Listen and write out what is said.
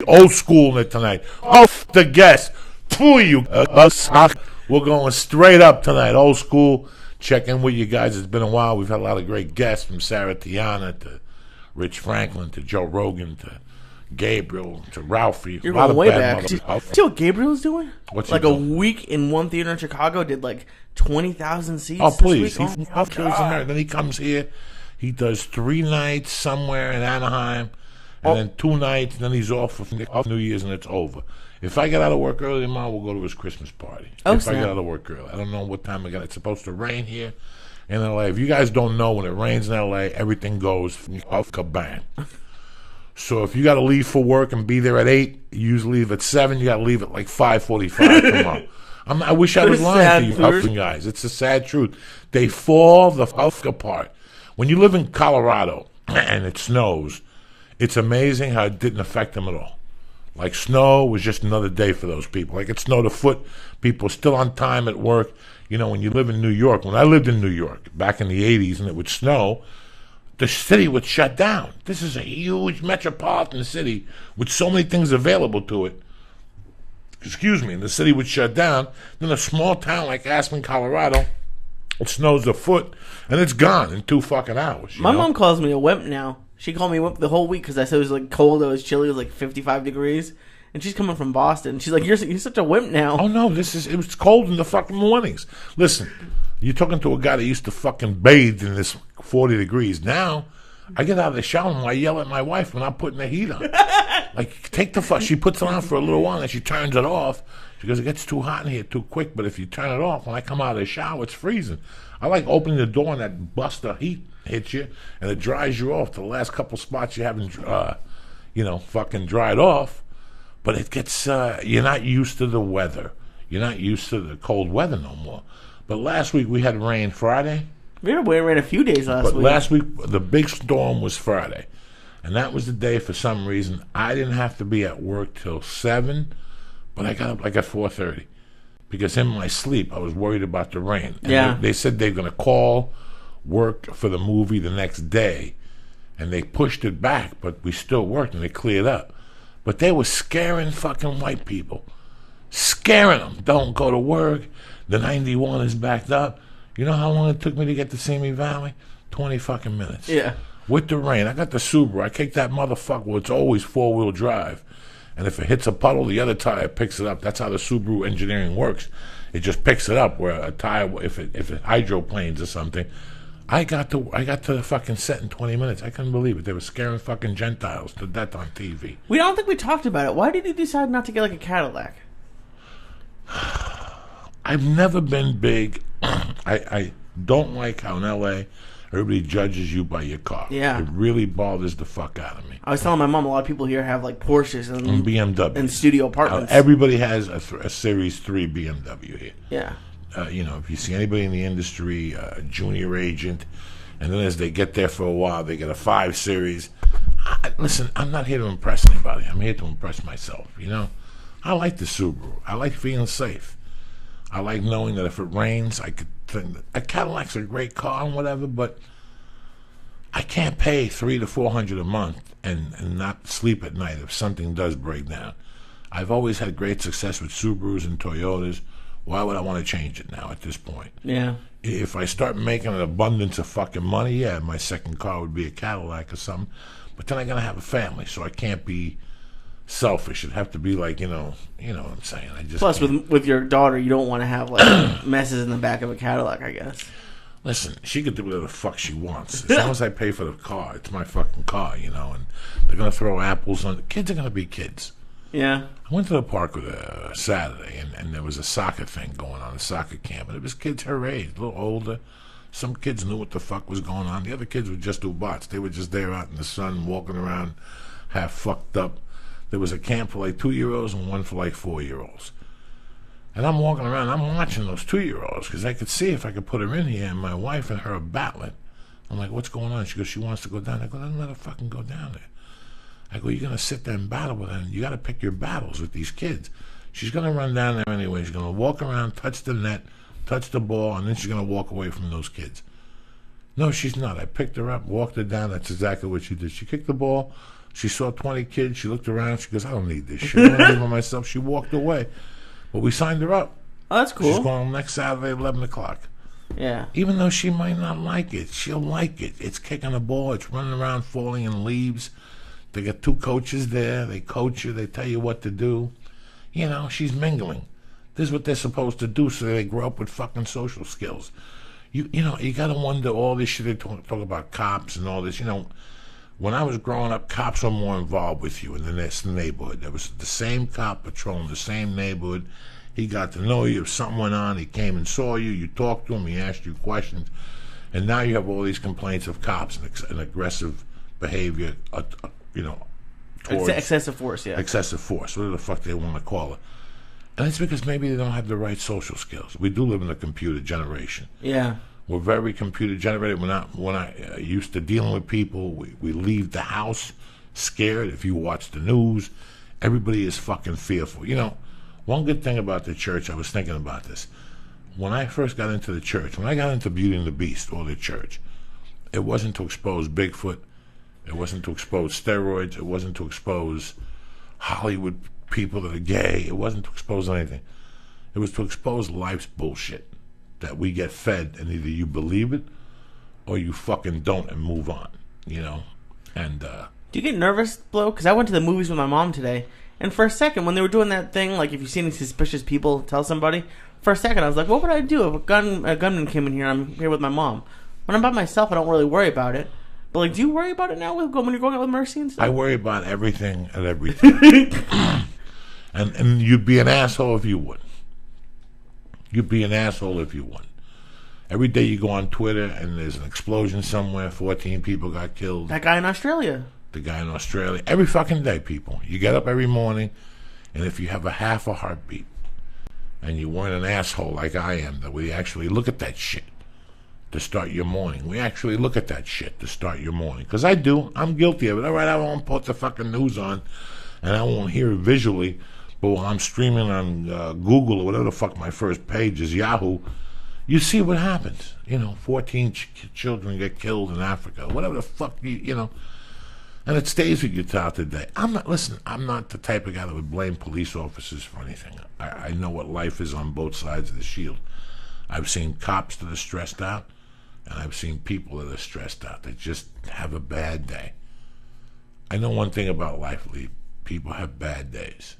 old school in it tonight. Off the guest. Pooh, you we're going straight up tonight. Old school. Check in with you guys. It's been a while. We've had a lot of great guests from Sarah Tiana to Rich Franklin to Joe Rogan to Gabriel to Ralphie. You're going way back. See what Gabriel's doing? What's like he a doing? week in one theater in Chicago did like 20,000 seats. Oh, please. This week. Then he comes here. He does 3 nights somewhere in Anaheim, and then 2 nights, and then he's off for New Year's, and it's over. If I get out of work early tomorrow, we'll go to his Christmas party. I get out of work early. I don't know what time it's supposed to rain here in L.A. If you guys don't know, when it rains in L.A., everything goes off kabang. So if you got to leave for work and be there at 8, you usually leave at 7. You got to leave at like 5:45 tomorrow. I wish I was lying to you guys. It's the sad truth. They fall the fuck apart. When you live in Colorado and it snows, it's amazing how it didn't affect them at all. Like, snow was just another day for those people. Like, it snowed a foot. People are still on time at work. You know, when you live in New York, when I lived in New York back in the 80s and it would snow, the city would shut down. This is a huge metropolitan city with so many things available to it. And the city would shut down. Then a small town like Aspen, Colorado, it snows a foot and it's gone in 2 fucking hours. My mom calls me a wimp now. She called me wimp the whole week because I said it was like cold, it was chilly, it was like 55 degrees. And she's coming from Boston. She's like, you're such a wimp now. Oh, no, it was cold in the fucking mornings. Listen, you're talking to a guy that used to fucking bathe in this 40 degrees. Now, I get out of the shower and I yell at my wife when I'm putting the heat on. Like, take the fuck. She puts it on for a little while and she turns it off. She goes, it gets too hot in here too quick, but if you turn it off, when I come out of the shower, it's freezing. I like opening the door and that bust of heat hits you, and it dries you off to the last couple spots you haven't, fucking dried off. But it gets, you're not used to the weather. You're not used to the cold weather no more. But last week we had rain Friday. We had rain a few days last week. But last week, the big storm was Friday. And that was the day, for some reason, I didn't have to be at work till 7, but I got up like at 4:30. Because in my sleep, I was worried about the rain. And they said they were going to call work for the movie the next day. And they pushed it back, but we still worked and it cleared up. But they were scaring fucking white people. Scaring them. Don't go to work. The 91 is backed up. You know how long it took me to get to Simi Valley? 20 fucking minutes. Yeah. With the rain. I got the Subaru. I kicked that motherfucker. Well, it's always 4-wheel drive. And if it hits a puddle, the other tire picks it up. That's how the Subaru engineering works. It just picks it up. Where a tire, if it hydroplanes or something, I got to the fucking set in 20 minutes. I couldn't believe it. They were scaring fucking Gentiles to death on TV. I don't think we talked about it. Why did you decide not to get like a Cadillac? I've never been big. I don't like how in L.A. everybody judges you by your car. Yeah. It really bothers the fuck out of me. I was telling my mom a lot of people here have like Porsches and BMW and studio apartments. Everybody has a Series 3 BMW here. Yeah. If you see anybody in the industry, junior agent, and then as they get there for a while, they get a 5 Series. Listen, I'm not here to impress anybody. I'm here to impress myself, I like the Subaru. I like feeling safe. I like knowing that if it rains, I could think a Cadillac's a great car and whatever, but I can't pay $300 to $400 a month and not sleep at night if something does break down. I've always had great success with Subarus and Toyotas. Why would I want to change it now at this point? Yeah. If I start making an abundance of fucking money, my second car would be a Cadillac or something. But then I gotta have a family, so I can't be selfish. It'd have to be like, you know what I'm saying. Plus, with your daughter, you don't want to have like messes in the back of a Cadillac, I guess. Listen, she could do whatever the fuck she wants. As long as I pay for the car, it's my fucking car, and they're going to throw apples on it. Kids are going to be kids. Yeah. I went to the park with Saturday, and there was a soccer thing going on, a soccer camp, and it was kids her age, a little older. Some kids knew what the fuck was going on. The other kids would just do bots. They were just there out in the sun, walking around, half fucked up. There was a camp for like 2-year-olds and one for like 4-year-olds. And I'm walking around, I'm watching those 2-year-olds because I could see if I could put her in here, and my wife and her are battling. I'm like, what's going on? She goes, she wants to go down. I go, then let her fucking go down there. I go, you're going to sit there and battle with her, and you got to pick your battles with these kids. She's going to run down there anyway. She's going to walk around, touch the net, touch the ball, and then she's going to walk away from those kids. No, she's not. I picked her up, walked her down. That's exactly what she did. She kicked the ball, She saw 20 kids. She looked around. She goes, I don't need this shit. I don't live by myself. She walked away. But we signed her up. Oh, that's cool. She's going next Saturday, 11 o'clock. Yeah. Even though she might not like it, she'll like it. It's kicking the ball. It's running around, falling in leaves. They got 2 coaches there. They coach her. They tell you what to do. You know, she's mingling. This is what they're supposed to do so they grow up with fucking social skills. You know, you got to wonder all this shit. They talk about cops and all this. You know, when I was growing up, cops were more involved with you in the neighborhood. There was the same cop patrolling the same neighborhood. He got to know you. If something went on, he came and saw you. You talked to him. He asked you questions. And now you have all these complaints of cops and aggressive behavior, you know, towards excessive force, yeah. Excessive force, whatever the fuck they want to call it. And it's because maybe they don't have the right social skills. We do live in a computer generation. Yeah. We're very computer generated. When I used to dealing with people, we leave the house scared. If you watch the news, everybody is fucking fearful. You know, one good thing about the church, I was thinking about this. When I first got into the church, when I got into Beauty and the Beast or the church, it wasn't to expose Bigfoot. It wasn't to expose steroids. It wasn't to expose Hollywood people that are gay. It wasn't to expose anything. It was to expose life's bullshit that we get fed, and either you believe it or you fucking don't and move on, you know? And, do you get nervous, Blow? Because I went to the movies with my mom today, and for a second, when they were doing that thing, like if you see any suspicious people, tell somebody, for a second I was like, what would I do if a gunman came in here and I'm here with my mom? When I'm by myself, I don't really worry about it. But, like, do you worry about it now when you're going out with Mercy and stuff? I worry about everything and everything. and you'd be an asshole if you wouldn't. You'd be an asshole if you wouldn't. Every day you go on Twitter and there's an explosion somewhere, 14 people got killed. That guy in Australia. The guy in Australia. Every fucking day, people. You get up every morning, and if you have a half a heartbeat, and you weren't an asshole like I am, that we actually look at that shit to start your morning. We actually look at that shit to start your morning. Because I do. I'm guilty of it. All right, I won't put the fucking news on, and I won't hear it visually, but while I'm streaming on Google or whatever the fuck my first page is, Yahoo, you see what happens. You know, 14 children get killed in Africa. Whatever the fuck, you know. And it stays with you throughout the day. I'm not the type of guy that would blame police officers for anything. I know what life is on both sides of the shield. I've seen cops that are stressed out, and I've seen people that are stressed out that just have a bad day. I know one thing about life, Lee. People have bad days.